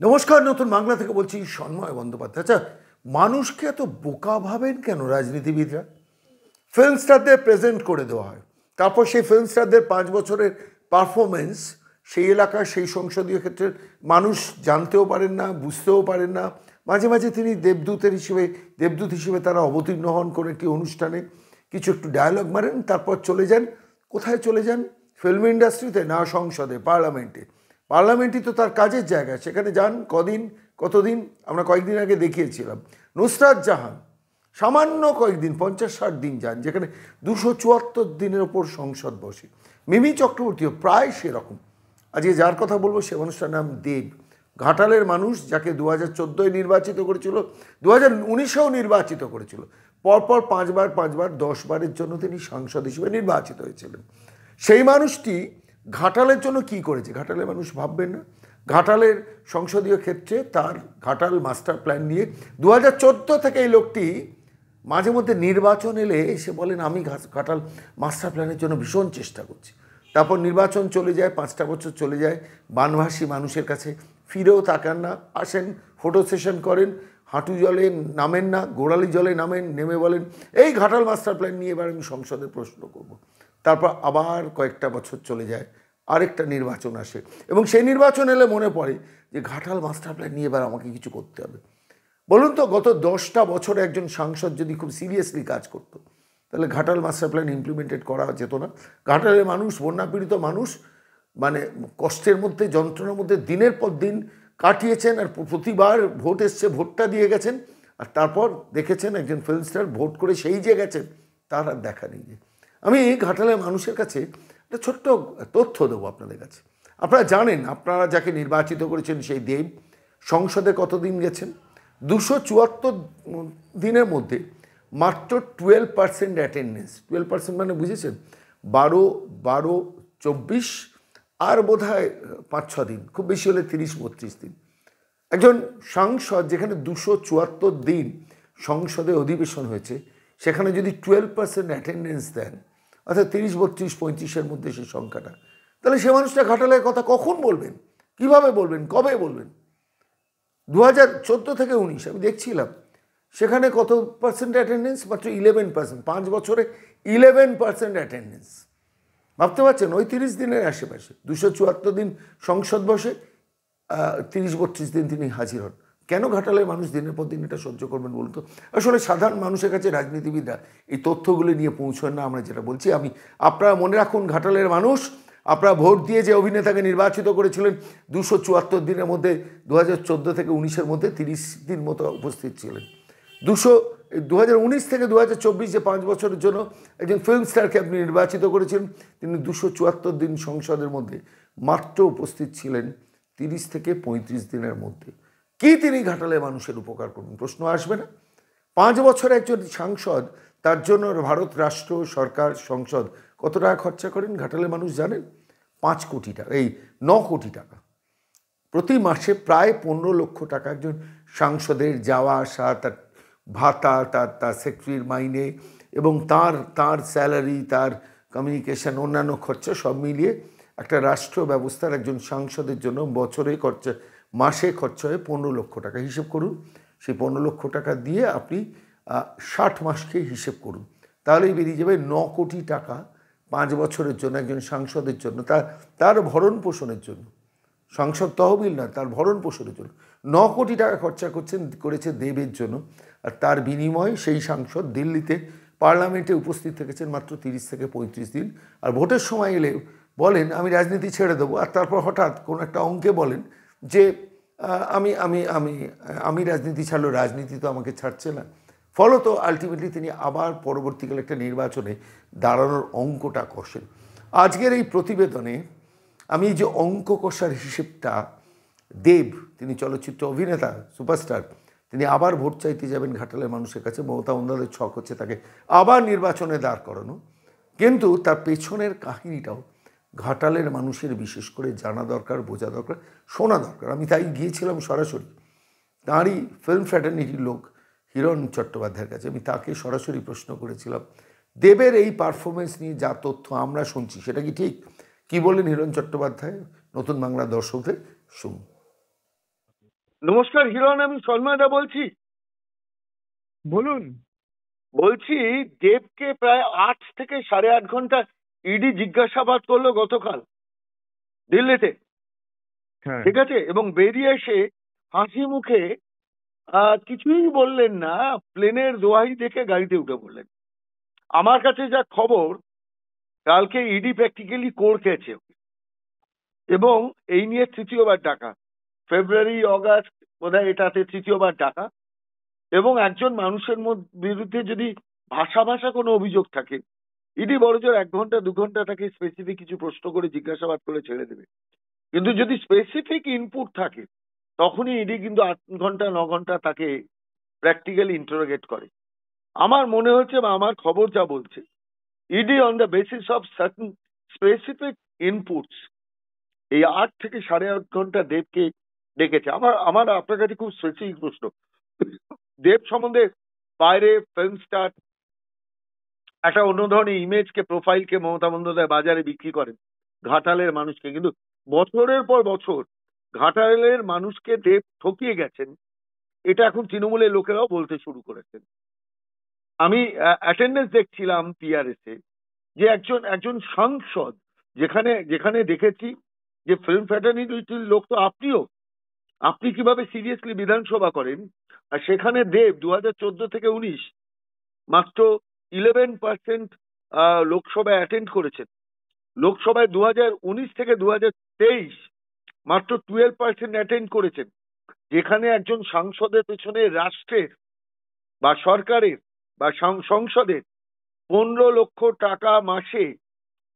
নমস্কার, নতুন বাংলা থেকে বলছি সন্ময় বন্দ্যোপাধ্যায়। আচ্ছা, মানুষকে এত বোকা ভাবেন কেন রাজনীতিবিদরা? ফিল্ম স্টারদের প্রেজেন্ট করে দেওয়া হয়, তারপর সেই ফিল্ম স্টারদের 5 বছরের পারফরমেন্স সেই এলাকার সেই সংসদীয় ক্ষেত্রের মানুষ জানতেও পারেন না, বুঝতেও পারেন না। মাঝে মাঝে তিনি দেবদূত হিসেবে তারা অবতীর্ণ হন কোনো একটি অনুষ্ঠানে, কিছু একটু ডায়ালগ মারেন, তারপর চলে যান। কোথায় চলে যান? ফিল্ম ইন্ডাস্ট্রিতে না সংসদে, পার্লামেন্টই তো তার কাজের জায়গা। সেখানে যান কতদিন আমরা কয়েকদিন আগে দেখিয়েছিলাম। নুসরাত জাহান সামান্য কয়েকদিন, 50-60 দিন যান, যেখানে 274 দিনের ওপর সংসদ বসে। মিমি চক্রবর্তীও প্রায় সেরকম। আজকে যার কথা বলবো সে মানুষটার নাম দেব, ঘাটালের মানুষ, যাকে 2014-এ নির্বাচিত করেছিল, 2019-এও নির্বাচিত করেছিল। পরপর 5বার 10 বারের জন্য তিনি সাংসদ হিসেবে নির্বাচিত হয়েছিলেন। সেই মানুষটি ঘাটালের জন্য কি করেছে ঘাটালের মানুষ ভাববেন না? ঘাটালের সংসদীয় ক্ষেত্রে তার ঘাটাল মাস্টার প্ল্যান নিয়ে 2014 থেকে এই লোকটি মাঝে মধ্যে নির্বাচন এলে এসে বলেন আমি ঘাটাল মাস্টার প্ল্যানের জন্য ভীষণ চেষ্টা করছি। তারপর নির্বাচন চলে যায়, 5টা বছর চলে যায়, বানভাসী মানুষের কাছে ফিরেও তাকান না, আসেন ফটো সেশন করেন, হাঁটু জলে নামেন না, গোড়ালি জলে নামেন, নেমে বলেন এই ঘাটাল মাস্টার প্ল্যান নিয়ে এবার আমি সংসদে প্রশ্ন করব। তারপর আবার কয়েকটা বছর চলে যায়, আরেকটা নির্বাচন আসে, এবং সেই নির্বাচন এলে মনে পড়ে যে ঘাটাল মাস্টার প্ল্যান নিয়ে এবার আমাকে কিছু করতে হবে। বলুন তো, গত 10টা বছরে একজন সাংসদ যদি খুব সিরিয়াসলি কাজ করতো, তাহলে ঘাটাল মাস্টার প্ল্যান ইমপ্লিমেন্টেড করা যেত না। ঘাটালের মানুষ, বন্যাপীড়িত মানুষ, মানে কষ্টের মধ্যে, যন্ত্রণার মধ্যে দিনের পর দিন কাটিয়েছেন, আর প্রতিবার ভোট এসছে, ভোটটা দিয়ে গেছেন, আর তারপর দেখেছেন একজন ফিল্ম স্টার ভোট করে সেই যে গেছেন, তার আর দেখা নেই। যে আমি ঘাটালের মানুষের কাছে একটা ছোট্ট তথ্য দেবো আপনাদের কাছে। আপনারা জানেন, আপনারা যাকে নির্বাচিত করেছেন সেই দেব সংসদে কতদিন গেছেন? 274 দিনের মধ্যে মাত্র 12% অ্যাটেন্ডেন্স। 12% মানে বুঝেছেন? 12-24 আর বোধ হয় 5-6 দিন, খুব বেশি হলে 30-32 দিন। একজন সাংসদ যেখানে 274 দিন সংসদে অধিবেশন হয়েছে, সেখানে যদি 12% অ্যাটেন্ডেন্স দেন, অর্থাৎ 30-32-35-এর মধ্যে সেই সংখ্যাটা, তাহলে সে মানুষটা ঘাটালের কথা কখন বলবেন, কিভাবে বলবেন, কবে বলবেন? 2014 থেকে 19 আমি দেখছিলাম, সেখানে কত পার্সেন্ট অ্যাটেন্ডেন্স? মাত্র 11%। 5 বছরে 11% অ্যাটেন্ডেন্স। ভাবতে পারছেন? ওই 30 দিনের আশেপাশে 274 দিন সংসদ বসে, 30-32 দিন তিনি হাজির হন। কেন ঘাটালের মানুষ দিনের পর দিন এটা সহ্য করবেন বলুন তো? আসলে সাধারণ মানুষের কাছে রাজনীতিবিদরা এই তথ্যগুলি নিয়ে পৌঁছন না। আমরা যেটা বলছি, আপনারা মনে রাখুন, ঘাটালের মানুষ, আপনারা ভোট দিয়ে যে অভিনেতাকে নির্বাচিত করেছিলেন 274 দিনের মধ্যে, 2014 থেকে 19-এর মধ্যে 30 দিন মতো উপস্থিত ছিলেন। 2019 থেকে 2024 যে 5 বছরের জন্য একজন ফিল্ম স্টারকে আপনি নির্বাচিত করেছিলেন, তিনি 274 দিন সংসদের মধ্যে মাত্র উপস্থিত ছিলেন 30 থেকে 35 দিনের মধ্যে। কি তিনি ঘাটালে মানুষের উপকার করবেন? প্রশ্ন আসবে না? 5 বছরে একজন সাংসদ, তার জন্য ভারত রাষ্ট্র সরকার, সংসদ কত টাকা খরচা করেন ঘাটালে মানুষ জানেন? 5 কোটি টাকা, 9 কোটি টাকা প্রতি মাসে, প্রায় 15 লক্ষ টাকা একজন সাংসদের যাওয়া আসা, তার ভাতা, তার সেক্রেটারির মাইনে, এবং তার স্যালারি, তার কমিউনিকেশন, অন্যান্য খরচা সব মিলিয়ে একটা রাষ্ট্র ব্যবস্থার একজন সাংসদের জন্য মাসে খরচা হয় 15 লক্ষ টাকা। হিসেব করুন, সেই 15 লক্ষ টাকা দিয়ে আপনি 60 মাসকে হিসেব করুন, তাহলেই বেরিয়ে যাবে 9 কোটি টাকা 5 বছরের জন্য একজন সাংসদের জন্য, তার ভরণ পোষণের জন্য। সংসদ তহবিল না, তার ভরণ পোষণের জন্য 9 কোটি টাকা খরচা করেছে দেবের জন্য। আর তার বিনিময়ে সেই সাংসদ দিল্লিতে পার্লামেন্টে উপস্থিত থেকেছেন মাত্র 30 থেকে 35 দিন। আর ভোটের সময় এলে বলেন আমি রাজনীতি ছেড়ে দেবো, আর তারপর হঠাৎ কোনো একটা অঙ্কে বলেন যে আমি আমি আমি আমি রাজনীতি ছাড়লো, রাজনীতি তো আমাকে ছাড়ছে না। ফলত আলটিমেটলি তিনি আবার পরবর্তীকালে একটা নির্বাচনে দাঁড়ানোর অঙ্কটা কষেন। আজকের এই প্রতিবেদনে আমি যে অঙ্ক কষার হিসেবটা, দেব, তিনি চলচ্চিত্র অভিনেতা, সুপারস্টার, তিনি আবার ভোট চাইতে যাবেন ঘাটালের মানুষের কাছে। মমতা বন্দ্যোপাধ্যায়ের ছক হচ্ছে তাকে আবার নির্বাচনে দাঁড় করানো, কিন্তু তার পেছনের কাহিনীটাও ঘাটালের মানুষের বিশেষ করে জানা দরকার, বোঝা দরকার, শোনা দরকার। আমি তাই গিয়েছিলাম সরাসরি তাঁরই ফিল্ম ফ্র্যাটার্নিটির লোক হিরণ চট্টোপাধ্যায়ের কাছে। আমি তাকে সরাসরি প্রশ্ন করেছিলাম, দেবের এই পারফরমেন্স নিয়ে যা তথ্য আমরা শুনছি সেটা কি ঠিক? কি বললেন হিরণ চট্টোপাধ্যায় নতুন বাংলা দর্শকদের শুনুন। নমস্কার হিরণ, আমি সন্ময়দা বলছি। বলুন। বলছি, দেবকে প্রায় 8 থেকে 8.5 ঘন্টা ইডি জিজ্ঞাসাবাদ করলো গতকাল দিল্লিতে। হ্যাঁ। ঠিক আছে, এবং বেরিয়ে এসে হাসি মুখে কিছুই বললেন না, প্লেনের দোহাই দেখে গাড়িতে উঠে পড়লেন। আমার কাছে যা খবর, কালকে ইডি প্র্যাকটিক্যালি কোর্ট গেছে এবং এই নিয়ে তৃতীয়বার ডাকা। ফেব্রুয়ারি অগাস্ট বোধহয় এটাতে তৃতীয়বার ডাকা। এবং একজন মানুষের বিরুদ্ধে যদি ভাষা ভাষা কোনো অভিযোগ থাকে, ইডি বড়জোর 1 ঘন্টা 2 ঘন্টা তাকে স্পেসিফিক কিছু প্রশ্ন করে জিজ্ঞাসাবাদ করে ছেড়ে দেবে। কিন্তু যদি স্পেসিফিক ইনপুট থাকে, তখনই ইডি কিন্তু 8 ঘন্টা 9 ঘন্টা তাকে প্র্যাকটিক্যালি ইন্টারোগেট করে। আমার মনে হচ্ছে বা আমার খবর যা বলছে, ED on the basis of certain specific inputs এই 8 থেকে 8.5 ঘন্টা দেবকে ডেকেছে। আমার আমার আপনার কাছে খুব স্পেসিফিক প্রশ্ন, দেব সম্বন্ধে বাইরে ফিল্ম স্টার একটা অন্য ধরনের ইমেজকে, প্রোফাইলকে মমতা বন্দ্যোপাধ্যায় বাজারে বিক্রি করেন ঘাটালের মানুষকে, কিন্তু বছরের পর বছর ঘাটালের মানুষকে দেব ঠকিয়ে গেছেন, এটা এখন তৃণমূলের লোকেরাও বলতে শুরু করেছেন। আমি অ্যাটেন্ডেন্স দেখছিলাম পিআরএস এ, যে একজন একজন সাংসদ, যেখানে যেখানে দেখেছি যে ফিল্ম ফ্র্যাটার্নিটির লোক তো আপনিও, আপনি কিভাবে সিরিয়াসলি বিধানসভা করেন, আর সেখানে দেব 2014 থেকে 19 মাত্র 11% লোকসভায় অ্যাটেন্ড করেছেন। লোকসভায় 2019 থেকে 2023 মাত্র 12% অ্যাটেন্ড করেছেন। যেখানে একজন সাংসদের পেছনে রাষ্ট্রের বা সরকারের বা সংসদের 15 লক্ষ টাকা মাসে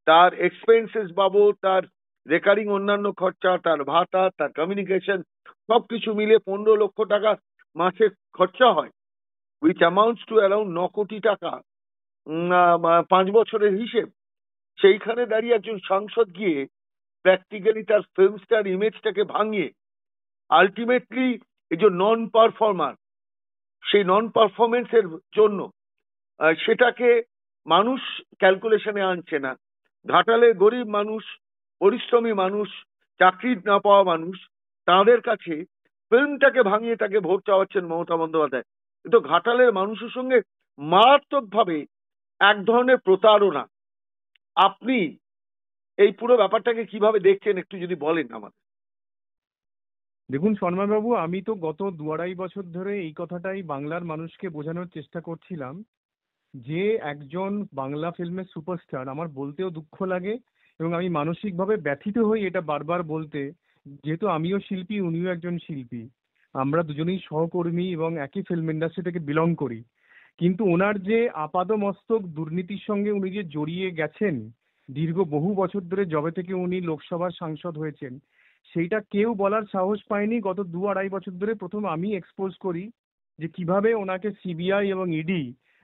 তার এক্সপেন্সেস বাবদ, তার রেকারিং অন্যান্য খরচা, তার ভাতা, তার কমিউনিকেশন, সবকিছু মিলে 15 লক্ষ টাকা মাসে খরচা হয়, উইচ অ্যামাউন্টস টু অ্যারাউন্ড 9 কোটি টাকা। 5 বছরের হিসেব। সেইখানে দাঁড়িয়ে একজন সাংসদ গিয়ে প্র্যাকটিক্যালি তার ফিল্ম স্টার ইমেজটাকে ভাঙিয়ে আলটিমেটলি এই যে নন পারফর্মার, সেই নন পারফরমেন্সের জন্য সেটাকে মানুষ ক্যালকুলেশনে আনছে না। ঘাটালে গরিব মানুষ, পরিশ্রমী মানুষ, চাকরি না পাওয়া মানুষ, তাদের কাছে ফিল্মটাকে ভাঙিয়ে তাকে ভোট চাওয়াচ্ছেন মমতা বন্দ্যোপাধ্যায়। কিন্তু ঘাটালের মানুষের সঙ্গে মারাত্মকভাবে এক ধরনের প্রতারণা। আপনি এই পুরো ব্যাপারটাকে কিভাবে দেখছেন একটু যদি বলেন আমাদের। দেখুন শর্মাবাবু, আমি তো গত 2-2.5 বছর ধরে এই কথাটাই বাংলার মানুষকে বোঝানোর চেষ্টা করছিলাম যে একজন বাংলা ফিল্মের সুপারস্টার, আমার বলতেও দুঃখ লাগে এবং আমি মানসিকভাবে ব্যথিত হই এটা বারবার বলতে, যেহেতু আমিও শিল্পী, উনিও একজন শিল্পী, আমরা দুজনেই সহকর্মী এবং একই ফিল্ম ইন্ডাস্ট্রি থেকে বিলং করি। কিন্তু ওনার যে আপাদমস্তক দুর্নীতির সঙ্গে উনি যে জড়িয়ে গেছেন দীর্ঘ বহু বছর ধরে, যবে থেকে উনি লোকসভার সাংসদ হয়েছেন, সেইটা কেউ বলার সাহস পায়নি। গত 2-2.5 বছর ধরে প্রথম আমি এক্সপোজ করি যে কিভাবে ওনাকে সিবিআই এবং ইডি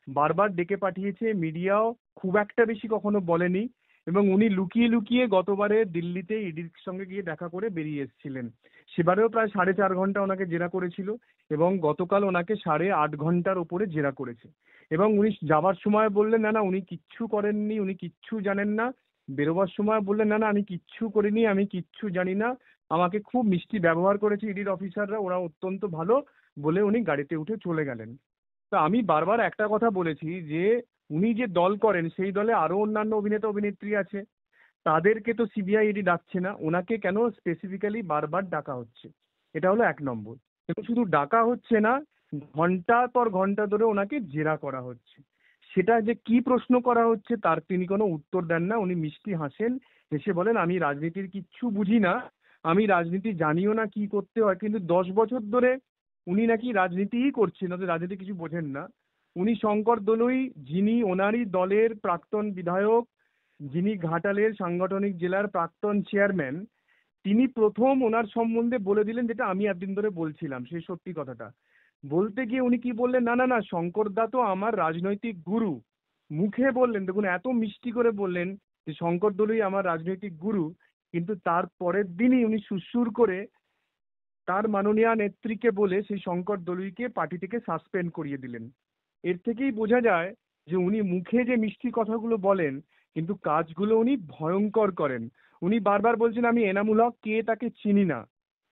বারবার ডেকে পাঠিয়েছে, মিডিয়াও খুব একটা বেশি কখনো বলেনি, এবং উনি লুকিয়ে লুকিয়ে গতবারে দিল্লিতে ইডির সঙ্গে গিয়ে দেখা করে বেরিয়ে এসেছিলেন। সেবারেও প্রায় 4.5 ঘন্টা ওনাকে জেরা করেছিল এবং গতকাল ওনাকে 8.5 ঘন্টার উপরে জেরা করেছে। এবং উনি যাবার সময় বললেন না না উনি কিচ্ছু করেননি, উনি কিচ্ছু জানেন না। বেরোবার সময় বললেন না না আমি কিচ্ছু করিনি, আমি কিচ্ছু জানি না, আমাকে খুব মিষ্টি ব্যবহার করেছে ইডির অফিসাররা, ওরা অত্যন্ত ভালো, বলে উনি গাড়িতে উঠে চলে গেলেন। তা আমি বারবার একটা কথা বলেছি যে উনি যে দল করেন সেই দলে আরো অন্যান্য অভিনেতা অভিনেত্রী আছে, তাদেরকে তো সিবিআই ইডি ডাকছে না, ওনাকে কেন স্পেসিফিক্যালি বারবার ডাকা হচ্ছে? এটা হলো 1 নম্বর। এবং শুধু ডাকা হচ্ছে না, ঘন্টার পর ঘন্টা ধরে ওনাকে জেরা করা হচ্ছে। সেটা যে কি প্রশ্ন করা হচ্ছে তার তিনি কোনো উত্তর দেন না, উনি মিষ্টি হাসেন, হেসে বলেন আমি রাজনীতির কিচ্ছু বুঝি না, আমি রাজনীতি জানিও না কি করতে হয়। কিন্তু 10 বছর ধরে উনি নাকি রাজনীতিই করছেন, ওদের রাজনীতি কিছু বোঝেন না। উনি শঙ্কর দলুই, যিনি ওনারই দলের প্রাক্তন বিধায়ক, যিনি ঘাটালের সাংগঠনিক জেলার প্রাক্তন চেয়ারম্যান, তিনি প্রথম ওনার সম্বন্ধে বলে দিলেন যেটা আমি এতদিন ধরে বলছিলাম, সেই সত্যি কথাটা বলতে গিয়ে উনি কি বললেন, না না না শঙ্কর দা তো আমার রাজনৈতিক গুরু। মুখে বললেন, দেখুন এত মিষ্টি করে বললেন যে শঙ্কর দলুই আমার রাজনৈতিক গুরু, কিন্তু তার পরের দিনই উনি সুসুর করে তার মাননীয় নেত্রীকে বলে সেই শঙ্কর দলুইকে পার্টি থেকে সাসপেন্ড করিয়ে দিলেন। এর থেকেই বোঝা যায় যে উনি মুখে যে মিষ্টি কথাগুলো বলেন কিন্তু কাজগুলো উনি ভয়ঙ্কর করেন। উনি বারবার বলছেন আমি এনামুল হক কে তাকে চিনি না,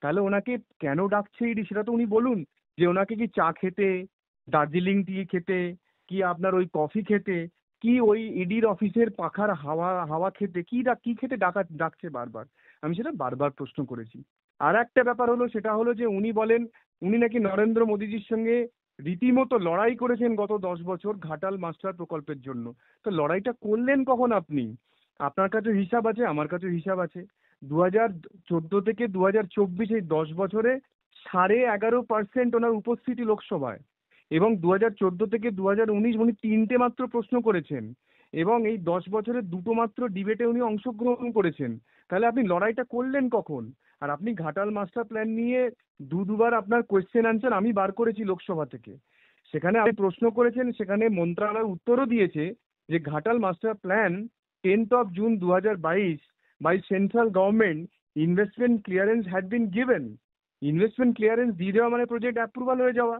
তাহলে ওনাকে কেন ডাকছে ইডি সেটা তো উনি বলুন। যে ওনাকে কি চা খেতে, দার্জিলিং টি খেতে, কি আপনার ওই কফি খেতে, কি ওই ইডির অফিসের পাখার হাওয়া হাওয়া খেতে, কি খেতে ডাকছে বারবার? আমি সেটা বারবার প্রশ্ন করেছি। আর একটা ব্যাপার হলো, সেটা হলো যে উনি বলেন উনি নাকি নরেন্দ্র মোদীজির সঙ্গে রীতিমতো লড়াই করেছেন গত 10 বছর ঘাটাল মাস্টার প্রকল্পের জন্য। তো লড়াইটা করলেন কখন আপনি? আপনার কাছে হিসাব আছে, আমার কাছে হিসাব আছে। 2014 থেকে 2024 এই 10 বছরে 11.5% ওনার উপস্থিতি লোকসভায়, এবং 2014 থেকে 2019 উনি 3টে মাত্র প্রশ্ন করেছেন, এবং এই 10 বছরে 2টো মাত্র ডিবেটে উনি অংশগ্রহণ করেছেন। তাহলে আপনি লড়াইটা করলেন কখন? আর আপনি ঘাটাল মাস্টার প্ল্যান নিয়ে দুবার আপনার কোয়েশ্চেন আনসার আমি বার করেছি লোকসভা থেকে। সেখানে আপনি প্রশ্ন করেছেন, সেখানে মন্ত্রণালয় উত্তরও দিয়েছে যে Ghatal master plan 10th of June 2022 by central government investment clearance had been given। Investment clearance দিয়ে দেওয়া মানে প্রজেক্ট অ্যাপ্রুভাল হয়ে যাওয়া।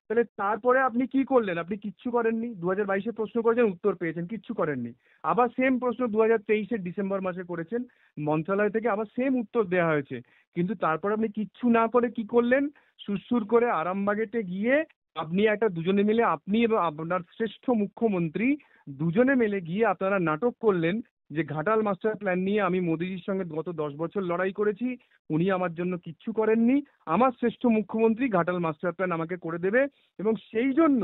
তাহলে তারপরে আপনি কি করলেন? আপনি কিচ্ছু করেননি। 2022-এ প্রশ্ন করেছেন, উত্তর পেয়েছেন, কিচ্ছু করেননি। আবার সেম প্রশ্ন 2023-এর ডিসেম্বর মাসে করেছেন, মন্ত্রণালয় থেকে আবার সেম উত্তর দেওয়া হয়েছে। কিন্তু তারপর আপনি কিচ্ছু না করে কি করলেন? সুরসুর করে আরামবাগেতে গিয়ে আপনি একটা দুজনে মিলে, আপনি এবং আপনার শ্রেষ্ঠ মুখ্যমন্ত্রী দুজনে মিলে গিয়ে আপনারা নাটক করলেন যে ঘাটাল মাস্টার প্ল্যান নিয়ে আমি মোদিজির সঙ্গে গত 10 বছর লড়াই করেছি, উনি আমার জন্য কিচ্ছু করেননি, আমার শ্রেষ্ঠ মুখ্যমন্ত্রী ঘাটাল মাস্টার প্ল্যান আমাকে করে দেবে, এবং সেই জন্য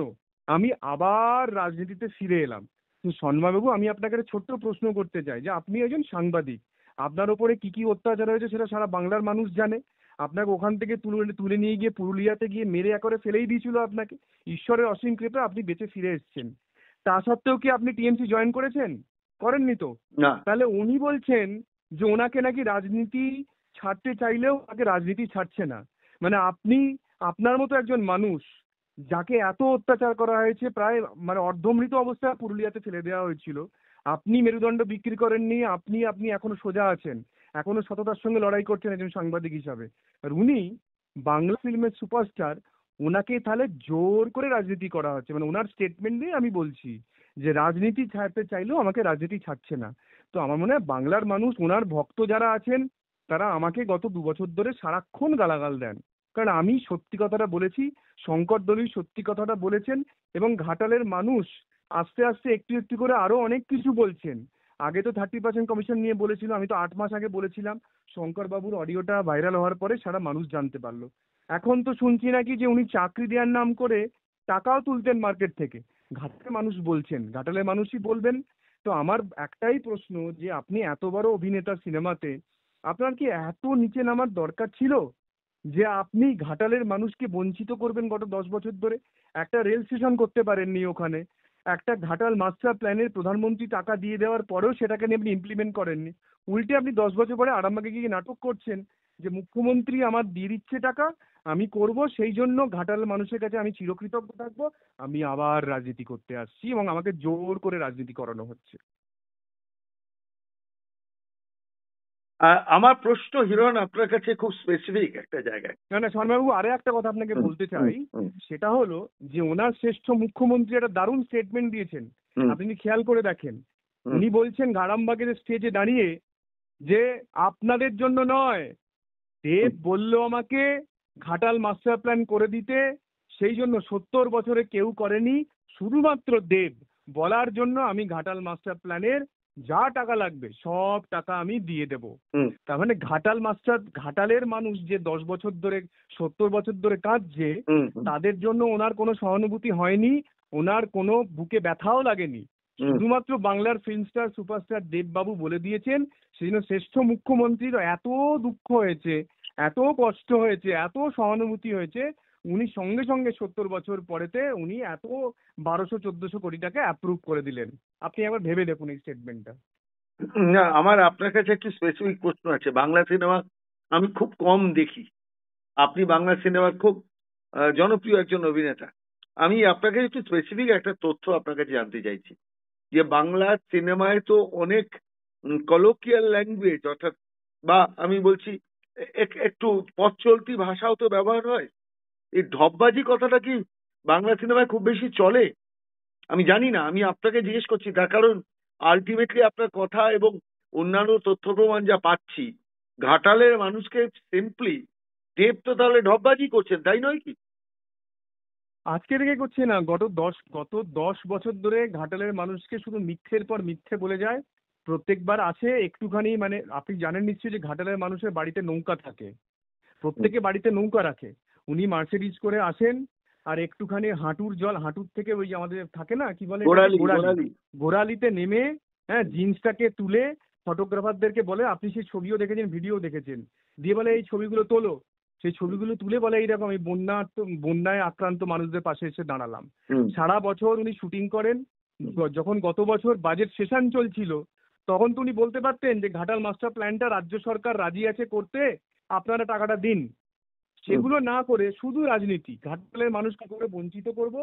আমি আবার রাজনীতিতে ফিরে এলাম। তো সন্ময়বাবু, আমি আপনাকে একটা ছোট্ট প্রশ্ন করতে চাই যে আপনি একজন সাংবাদিক, আপনার ওপরে কি কি অত্যাচার হয়েছে সেটা সারা বাংলার মানুষ জানে। আপনাকে ওখান থেকে তুলে তুলে নিয়ে গিয়ে পুরুলিয়াতে গিয়ে মেরে একরে ফেলেই দিয়েছিল আপনাকে। ঈশ্বরের অসীম কৃপায় আপনি বেঁচে ফিরে এসেছেন। তা সত্ত্বেও কি আপনি টিএমসি জয়েন করেছেন? করেননি তো। না। তাহলে উনি বলছেন যে ওনাকে নাকি রাজনীতি ছাড়তে চাইলেও তাকে রাজনীতি ছাড়ছে না। মানে আপনি, আপনার মতো একজন মানুষ যাকে এত অত্যাচার করা হয়েছে, প্রায় মানে অর্ধমৃত অবস্থায় পুরুলিয়াতে ফেলে দেওয়া হয়েছিল, আপনি মেরুদণ্ড বিক্রি করেননি, আপনি আপনি এখনো সোজা আছেন, এখনো সততার সঙ্গে লড়াই করছেন একজন সাংবাদিক হিসাবে। আর উনি বাংলা ফিল্মের সুপারস্টার, ওনাকে তাহলে জোর করে রাজনীতি করা হচ্ছে। মানে ওনার স্টেটমেন্ট দিয়ে আমি বলছি যে রাজনীতি ছাড়তে চাইলেও আমাকে রাজনীতি ছাড়ছে না। তো আমার মনে হয় বাংলার মানুষ, ওনার ভক্ত যারা আছেন, তারা আমাকে গত 2 বছর ধরে সারাক্ষণ গালাগাল দেন। কারণ আমি সত্যি কথাটা বলেছি, শঙ্কর দলুই সত্যি কথাটা বলেছেন, এবং ঘাটালের মানুষ আস্তে আস্তে একটু একটু করে আরো অনেক কিছু বলছেন। আগে তো 30% কমিশন নিয়ে বলেছিল, আমি তো 8 মাস আগে বলেছিলাম, শঙ্কর বাবুর অডিওটা ভাইরাল হওয়ার পরে সারা মানুষ জানতে পারলো। এখন তো শুনছি নাকি যে উনি চাকরি দেওয়ার নাম করে টাকাও তুলতেন মার্কেট থেকে। ঘাটালের মানুষ বলছেন, ঘাটালের মানুষই বলবেন। তো আমার একটাই প্রশ্ন, যে আপনি এত বড় অভিনেতা সিনেমাতে, আপনার কি এত নিচে নামার দরকার ছিল যে আপনি ঘাটালের মানুষকে বঞ্চিত করবেন গত 10 বছর ধরে? একটা রেল স্টেশন করতে পারেননি ওখানে, একটা ঘাটাল মাস্টার প্ল্যানের প্রধানমন্ত্রী টাকা দিয়ে দেওয়ার পরেও সেটাকে নিয়ে আপনি ইমপ্লিমেন্ট করেননি। উল্টে আপনি 10 বছর পরে আরামবাগে গিয়ে নাটক করছেন যে মুখ্যমন্ত্রী আমার দিয়ে দিচ্ছে টাকা, আমি করব, সেই জন্য ঘাটাল মানুষের কাছে আমি চিরকৃতজ্ঞ থাকবো, আমি আবার রাজনীতি করতে আসছি, এবং আমাকে জোর করে রাজনীতি করানো হচ্ছে। আমার প্রশ্ন হিরণ আপনার কাছে খুব স্পেসিফিক একটা জায়গায়। না না শর্মাবাবু, আরো একটা কথা আপনাকে হুম, বলতে হুম, চাই। হুম, সেটা হলো যে ওনার শ্রেষ্ঠ মুখ্যমন্ত্রী একটা দারুণ স্টেটমেন্ট দিয়েছেন, হুম, আপনি খেয়াল করে দেখেন। হুম, উনি বলছেন আরামবাগের স্টেজে দাঁড়িয়ে যে আপনাদের জন্য নয়, দেব হুম, বলল আমাকে ঘাটাল মাস্টার প্ল্যান করে দিতে, সেই জন্য 70 বছরে কেউ করেনি, শুধুমাত্র দেব বলার জন্য আমি ঘাটাল মাস্টার প্ল্যানের যা টাকা লাগবে সব টাকা আমি দিয়ে দেব। হুম, তার মানে ঘাটালের মানুষ যে 10 বছর ধরে, 70 বছর ধরে কাঁদছে, হুম, হুম, তাদের জন্য ওনার কোনো সহানুভূতি হয়নি, ওনার কোনো বুকে ব্যথাও লাগেনি। হুম, শুধুমাত্র বাংলার ফিল্ম স্টার সুপারস্টার দেববাবু বলে দিয়েছেন, সেই জন্য শ্রেষ্ঠ মুখ্যমন্ত্রীর এত দুঃখ হয়েছে, এত কষ্ট হয়েছে, এত সহানুভূতি হয়েছে, উনি সঙ্গে সঙ্গে 70 বছর পরেতে উনি এত 1200-1400 কোটি টাকা অ্যাপ্রুভ করে দিলেন। আপনি একবার ভেবে দেখুন এই স্টেটমেন্টটা। না, আমার আপনার কাছে একটু স্পেসিফিক প্রশ্ন আছে। বাংলা সিনেমা আমি খুব কম দেখি, আপনি বাংলা সিনেমার খুব জনপ্রিয় একজন অভিনেতা। আমি আপনাকে একটু স্পেসিফিক একটা তথ্য আপনার কাছে জানতে চাইছি, যে বাংলা সিনেমায় তো অনেক কলোকিয়াল ল্যাঙ্গুয়েজ, অর্থাৎ বা আমি বলছি একটু পথ চলতি ভাষাও তো ব্যবহার হয়। এই ঢপবাজি কথাটা কি বাংলা সিনেমায় খুব বেশি চলে? আমি জানি না, আমি আপনাকে জিজ্ঞেস করছি তার কারণ আলটিমেটলি আপনার কথা এবং অন্যান্য তথ্য প্রমাণ যা পাচ্ছি, ঘাটালের মানুষকে সিম্পলি দেব তো তাহলে ঢপবাজি করছেন, তাই নয় কি? আজকে থেকে করছে না, গত দশ বছর ধরে ঘাটালের মানুষকে শুধু মিথ্যের পর মিথ্যে বলে যায়। প্রত্যেকবার আসে একটুখানি, মানে আপনি জানেন নিশ্চয়ই যে ঘাটালের মানুষের বাড়িতে নৌকা থাকে, প্রত্যেকে বাড়িতে নৌকা রাখে। উনি মার্সিডিজ করে আসেন, আর একটুখানি হাঁটুর জল, হাঁটুর থেকে ওই যে আমাদের থাকে না কি বলে এটাকে, গোড়ালি গোড়ালি, গোড়ালি। গোড়ালিতে নেমে, হ্যাঁ, জিন্সটাকে তুলে ফটোগ্রাফারদেরকে বলে, আপনি সেই ছবিও দেখেছেন, ভিডিও দেখেছেন, দিয়ে বলে এই ছবিগুলো তোলো। সেই ছবিগুলো তুলে বলে এইরকম এই বন্যায় আক্রান্ত মানুষদের পাশে এসে দাঁড়ালাম। হুম। সারা বছর উনি শুটিং করেন। যখন গত বছর বাজেট সেশন চলছিল, তখন তো উনি বলতে পারতেন যে ঘাটাল মাস্টার প্ল্যানটা রাজ্য সরকার রাজি আছে করতে, আপনারা টাকাটা দিন। সেগুলো না করে শুধু রাজনীতি, ঘাটালের মানুষকে করে বঞ্চিত করব,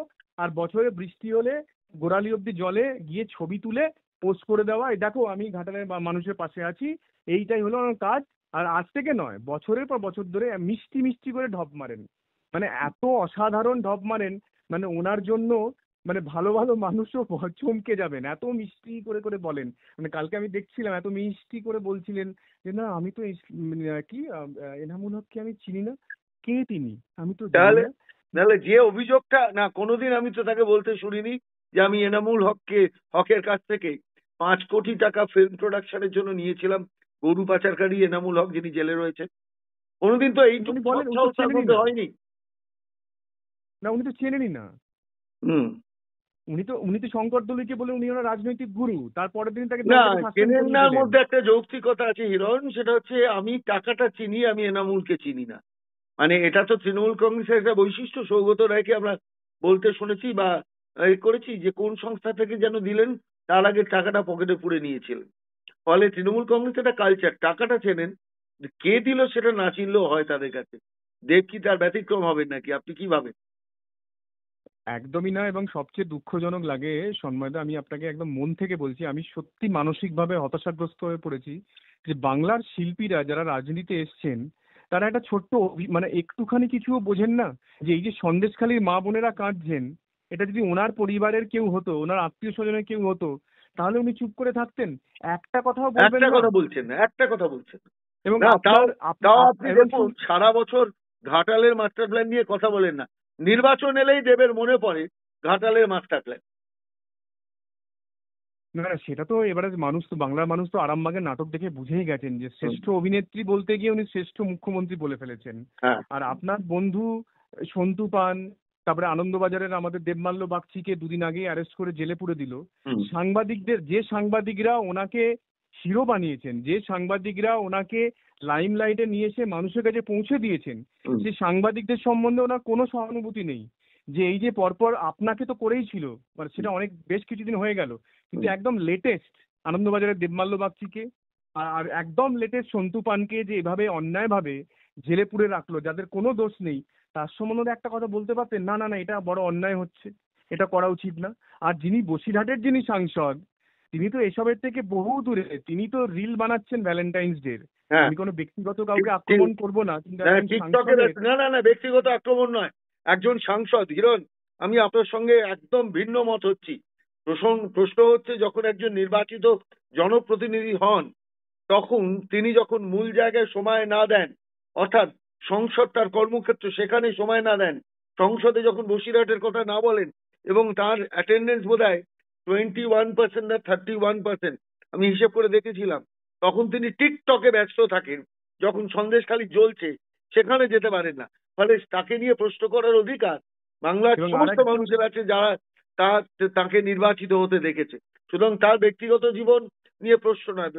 আর বছরে বৃষ্টি হলে গোড়ালি অব্দি জলে গিয়ে ছবি তুলে পোস্ট করে দেওয়া, এই দেখো আমি ঘাটালের মানুষের পাশে আছি, এইটাই হলো আমার কাজ। আর আজ থেকে নয়, বছরের পর বছর ধরে মিষ্টি মিষ্টি করে ঢপ মারেন, মানে এত অসাধারণ ঢপ মারেন, মানে ওনার জন্য মানে ভালো ভালো মানুষও চমকে যাবেন, এত মিষ্টি করে করে বলেন। মানে কালকে আমি দেখছিলাম এত মিষ্টি করে বলছিলেন যে না আমি তো এনামুল হককে আমি চিনি না, কে তিনি, আমি তো জানি তাহলে না। তাহলে যে অভিযোগটা, না কোনোদিন আমি তো তাকে বলতে শুনিনি যে আমি এনামুল হকের কাছ থেকে 5 কোটি টাকা ফিল্ম প্রোডাকশনের জন্য নিয়েছিলাম, গরু পাচারকারী এনামুল হক যিনি জেলে রয়েছে। কোনোদিন তো কিন্তু এইটুকু উনি বলেন, সৎ উনি তো সাহস তার চেনেনই মধ্যে না, হয়নি। না উনি তো চেনেনই না। হুম। উনি তো শঙ্কর দলুইকে বলে উনি ওনার রাজনৈতিক গুরু, তারপরের দিন তাকে না, দল থেকে সাসপেন্ড চেনেন করিয়ে নার দিলেন। মধ্যে একটা যৌক্তিকতা আছে হিরণ, সেটা হচ্ছে আমি টাকাটা চিনি, আমি এনামুলকে চিনি না। মানে এটা তো তৃণমূল কংগ্রেসের একটা বৈশিষ্ট্য। সৌগত রায়কে আমরা বলতে শুনেছি বা করেছি যে কোন সংস্থা থেকে যেন দিলেন, তার আগে টাকাটা পকেটে পুরে নিয়েছিলেন। ফলে তৃণমূল কংগ্রেস একটা কালচার, টাকাটা চেনেন, কে দিল সেটা না চিনলেও হয় তাদের কাছে। দেব কি তার ব্যতিক্রম হবেন নাকি, আপনি কি ভাবেন? একদমই না, এবং সবচেয়ে দুঃখজনক লাগে সন্ময়দা, আমি আপনাকে একদম মন থেকে বলছি, আমি সত্যি মানসিকভাবে হতাশাগ্রস্ত হয়ে পড়েছি যে বাংলার শিল্পীরা যারা রাজনীতিতে এসছেন, তারা একটা ছোট্ট মানে একটুখানি কিছুও বোঝেন না যে এই যে সন্দেশখালীর মা বোনেরা কাঁদছেন, এটা যদি ওনার পরিবারের কেউ হতো, ওনার আত্মীয় স্বজনের কেউ হতো, তাহলে উনি চুপ করে থাকতেন, একটা কথাও বলবেন একটা না। কথা বলছেন না, একটা কথা বলছেন না। এবং না, তাও আপনার তাও আপনি এবং দেখুন সারা বছর ঘাটালের মাস্টার প্ল্যান নিয়ে কথা বলেন না। নির্বাচন এলেই দেবের মনে পড়ে ঘাটালের মাস্টার প্ল্যান। না না, সেটা তো এবারে মানুষ তো, বাংলার মানুষ তো আরামবাগের নাটক দেখে বুঝেই গেছেন যে শ্রেষ্ঠ অভিনেত্রী বলতে গিয়ে উনি শ্রেষ্ঠ মুখ্যমন্ত্রী বলে ফেলেছেন। হ্যাঁ। আর আপনার বন্ধু সন্তু পান, তারপরে আনন্দবাজারের আমাদের দেবমাল্য বাগচিকে দুদিন আগেই অ্যারেস্ট করে জেলে পুরে দিল। হুম। যে সাংবাদিকরা ওনাকে হিরো বানিয়েছেন, যে সাংবাদিকরা ওনাকে লাইমলাইটে নিয়ে এসে মানুষের কাছে পৌঁছে দিয়েছেন, হুম। সেই সাংবাদিকদের সম্বন্ধে ওনার কোনো সহানুভূতি নেই। যে এই যে পরপর আপনাকে তো করেই ছিল, মানে সেটা অনেক বেশ কিছুদিন হয়ে গেল, কিন্তু হুম। একদম লেটেস্ট আনন্দবাজারের দেবমাল্য বাগচিকে, আর একদম লেটেস্ট সন্তু পানকে যে এভাবে অন্যায়ভাবে জেলে পুরে রাখলো, যাদের কোনো দোষ নেই, তার সম্বন্ধে একটা কথা বলতে পারতেন, না না না এটা বড় অন্যায় হচ্ছে, এটা করা উচিত না। আর যিনি বসিরহাটের যিনি সাংসদ, তিনি তো এসবের থেকে বহু দূরে, তিনি তো রিল বানাচ্ছেন ভ্যালেন্টাইন্স ডে। হ্যাঁ। আমি কোনো ব্যক্তিগত কাউকে ঠিক ঠিক। আক্রমণ করব না, কিন্তু না, একজন টিকটকে সাংসদের। না না না, ব্যক্তিগত আক্রমণ নয়। একজন সাংসদ হিরণ, আমি আপনার সঙ্গে একদম ভিন্ন মত হচ্ছি। প্রশ্ন হচ্ছে যখন একজন নির্বাচিত জনপ্রতিনিধি হন, তখন তিনি যখন মূল জায়গায় সময় না দেন, অর্থাৎ সংসদ তার কর্মক্ষেত্র, সেখানে সময় না দেন, সংসদে যখন বসিরহাটের কথা না বলেন, এবং তার অ্যাটেন্ডেন্স বোধ হয় 21% না 31%, আমি হিসেব করে দেখেছিলাম, তখন তিনি টিকটকে ব্যস্ত থাকেন। যখন সন্দেশখালী জ্বলছে সেখানে যেতে পারেন না। ফলে তাকে নিয়ে প্রশ্ন করার অধিকার বাংলার এবং সমস্ত মানুষের আছে যারা তাকে নির্বাচিত হতে দেখেছে। সুতরাং তার ব্যক্তিগত জীবন নিয়ে প্রশ্ন নয়,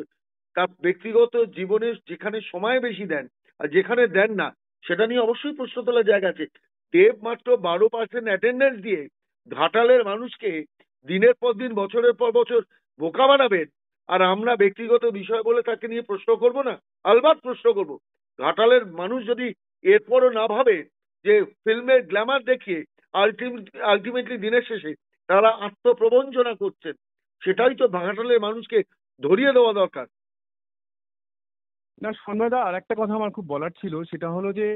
তার ব্যক্তিগত জীবনে যেখানে সময় বেশি দেন আর যেখানে দেন না, সেটা নিয়ে অবশ্যই প্রশ্ন তোলার জায়গা আছে। দেব মাত্র 12% অ্যাটেন্ডেন্স দিয়ে ঘাটালের মানুষকে দিনের পর দিন বছরের পর বছর বোকা বানাবেন, আর আমরা ব্যক্তিগত বিষয় বলে তাকে নিয়ে প্রশ্ন করব না? আলবাত প্রশ্ন করব। ঘাটালের মানুষ যদি এরপরও না ভাবে যে ফিল্মের গ্ল্যামার দেখিয়ে আলটিমেটলি দিনের শেষে তারা আত্মপ্রবঞ্চনা করছেন, সেটাই তো ঘাটালের মানুষকে ধরিয়ে দেওয়া দরকার। না সন্ময়দা, আর একটা কথা আমার খুব বলার ছিল, সেটা হলো যে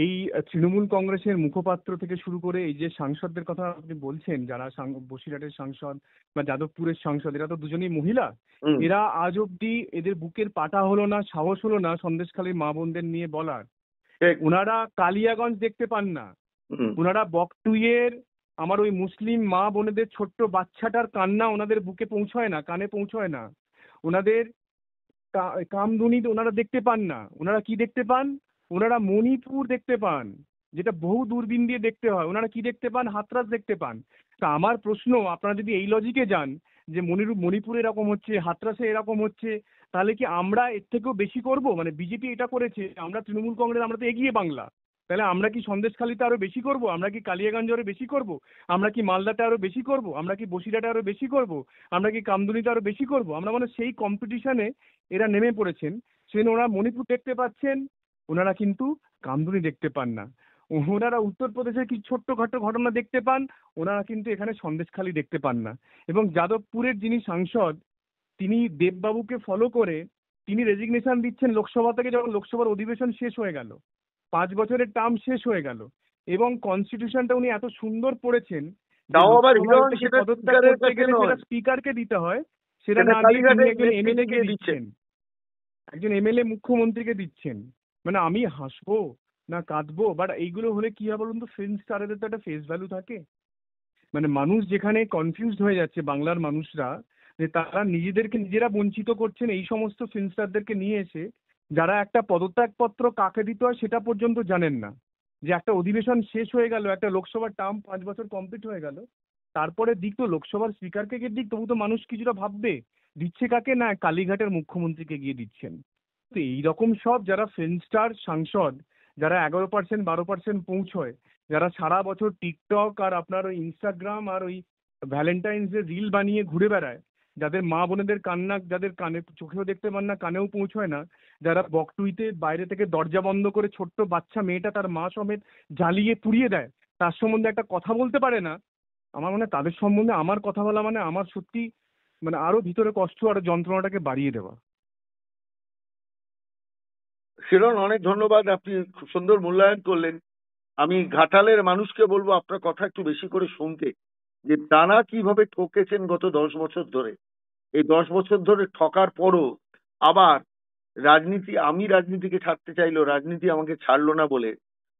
এই তৃণমূল কংগ্রেসের মুখপাত্র থেকে শুরু করে এই যে সাংসদদের কথা আপনি বলছেন, যারা বসিরহাটের সাংসদ বা যাদবপুরের সাংসদ, এরা তো দুজনেই মহিলা। হুম। এরা আজ অব্দি এদের বুকের পাটা হলো না, সাহস হলো না সন্দেশখালীর মা বোনদের নিয়ে বলার ঠিক। ওনারা কালিয়াগঞ্জ দেখতে পান না, হুম। ওনারা বকটুইয়ের আমার ওই মুসলিম মা বোনেদের ছোট্ট বাচ্চাটার কান্না ওনাদের বুকে পৌঁছয় না, কানে পৌঁছয় না। ওনাদের কামদুনি ওনারা দেখতে পান না। ওনারা কি দেখতে পান? ওনারা মণিপুর দেখতে পান, যেটা বহু দূরবীন দিয়ে দেখতে হয়। ওনারা কি দেখতে পান? হাতরাস দেখতে পান। তা আমার প্রশ্ন, আপনারা যদি এই লজিকে যান যে মণিপুরে এরকম হচ্ছে, হাতরাসে এরকম হচ্ছে, তাহলে কি আমরা এর থেকেও বেশি করব? মানে বিজেপি এটা করেছে, আমরা তৃণমূল কংগ্রেস, আমরা তো এগিয়ে বাংলা, তাহলে আমরা কি সন্দেশখালিতে আরো বেশি করব? আমরা কি কালিয়াগঞ্জে আরো বেশি করব? আমরা কি মালদাতে আরো বেশি করব? আমরা কি বসিরহাটে আরো বেশি করব? আমরা কি কামদুনিতে আরো বেশি করব? আমরা মানে সেই কম্পিটিশনে এরা নেমে পড়েছেন। সেদিন ওনারা মণিপুর দেখতে পাচ্ছেন, ওনারা কিন্তু কামদুনি দেখতে পান না। ওনারা উত্তরপ্রদেশের কি ছোট্টখাটো ঘটনা দেখতে পান, ওনারা কিন্তু এখানে সন্দেশখালি দেখতে পান না। এবং যাদবপুরের যিনি সাংসদ, তিনি দেববাবুকে ফলো করে তিনি রেজিগনেশন দিচ্ছেন লোকসভা থেকে, যখন লোকসভার অধিবেশন শেষ হয়ে গেল, 5 বছরের টার্ম শেষ হয়ে গেল, এবং কনস্টিটিউশনটা উনি এত সুন্দর পড়েছেন যে তাও আবার লোকসভা হিরণ থেকে সেটা পদত্যাগ স্পিকারের করতে কাছে গেলে নয়, সেটা স্পিকারকে দিতে হয়, সেটা সেটা না দিয়ে তিনি কালীঘাটের একজন এমএলএ কে নেতৃত্বকে দিচ্ছেন। দিচ্ছেন, একজন এমএলএ মুখ্যমন্ত্রীকে দিচ্ছেন। মানে আমি হাসবো না কাঁদবো? বাট এইগুলো হলে কি হবে বলুন তো, ফিল্ম স্টারেদের তো একটা ফেস ভ্যালু থাকে। মানে মানুষ যেখানে কনফিউজড হয়ে যাচ্ছে, বাংলার মানুষরা, যে তারা নিজেদেরকে নিজেরা বঞ্চিত করছেন এই সমস্ত ফিল্ম স্টারদেরকে নিয়ে এসে, যারা একটা পদত্যাগপত্র কাকে দিতে হয় সেটা পর্যন্ত জানেন না। যে একটা অধিবেশন শেষ হয়ে গেল, একটা লোকসভার টার্ম 5 বছর কমপ্লিট হয়ে গেল, তারপরে দিক তো লোকসভার স্পিকারকে গিয়ে দিক, তবু তো মানুষ কিছুটা ভাববে। দিচ্ছে কাকে? না, কালীঘাটের মুখ্যমন্ত্রীকে গিয়ে দিচ্ছেন। তো এইরকম সব যারা ফিল্ম স্টার সাংসদ, যারা 11% 12% পৌঁছয়, যারা সারা বছর টিকটক আর আপনার ওই ইনস্টাগ্রাম আর ওই ভ্যালেন্টাইন্স ডে রিল বানিয়ে ঘুরে বেড়ায়, যাদের মা বোনেদের কান্না, যাদের কানে চোখেও দেখতে পান না, কানেও পৌঁছয় না, যারা বকটুইতে বাইরে থেকে দরজা বন্ধ করে ছোট্ট বাচ্চা মেয়েটা তার মা সমেত জ্বালিয়ে পুড়িয়ে দেয়, তার সম্বন্ধে একটা কথা বলতে পারে না, আমার মনে হয় তাদের সম্বন্ধে আমার কথা বলা মানে আমার সত্যি মানে আরো ভিতরে কষ্ট আর যন্ত্রণাটাকে বাড়িয়ে দেওয়া। হিরণ, অনেক ধন্যবাদ, আপনি খুব সুন্দর মূল্যায়ন করলেন। আমি ঘাটালের মানুষকে বলবো আপনার কথা একটু বেশি করে শুনতে, যে টানা কিভাবে ঠকেছেন গত 10 বছর ধরে। এই 10 বছর ধরে ঠকার পরও আবার আমি রাজনীতিকে ছাড়তে চাইলো, রাজনীতি আমাকে ছাড়লো না বলে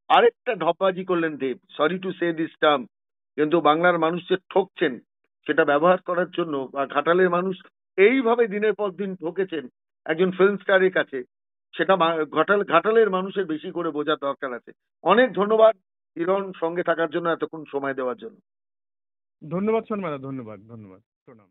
আরেকটা ঢপবাজি করলেন Dev, sorry to say this term, কিন্তু বাংলার মানুষ যে ঠকছেন সেটা ব্যবহার করার জন্য, বা ঘাটালের মানুষ এইভাবে দিনের পর দিন ঠকেছেন একজন ফিল্ম স্টারের কাছে, সেটা ঘাটালের মানুষের বেশি করে বোঝার দরকার আছে। অনেক ধন্যবাদ হিরণ, সঙ্গে থাকার জন্য, এতক্ষণ সময় দেওয়ার জন্য। ধন্যবাদ শর্মাদা, ধন্যবাদ, ধন্যবাদ, প্রণাম।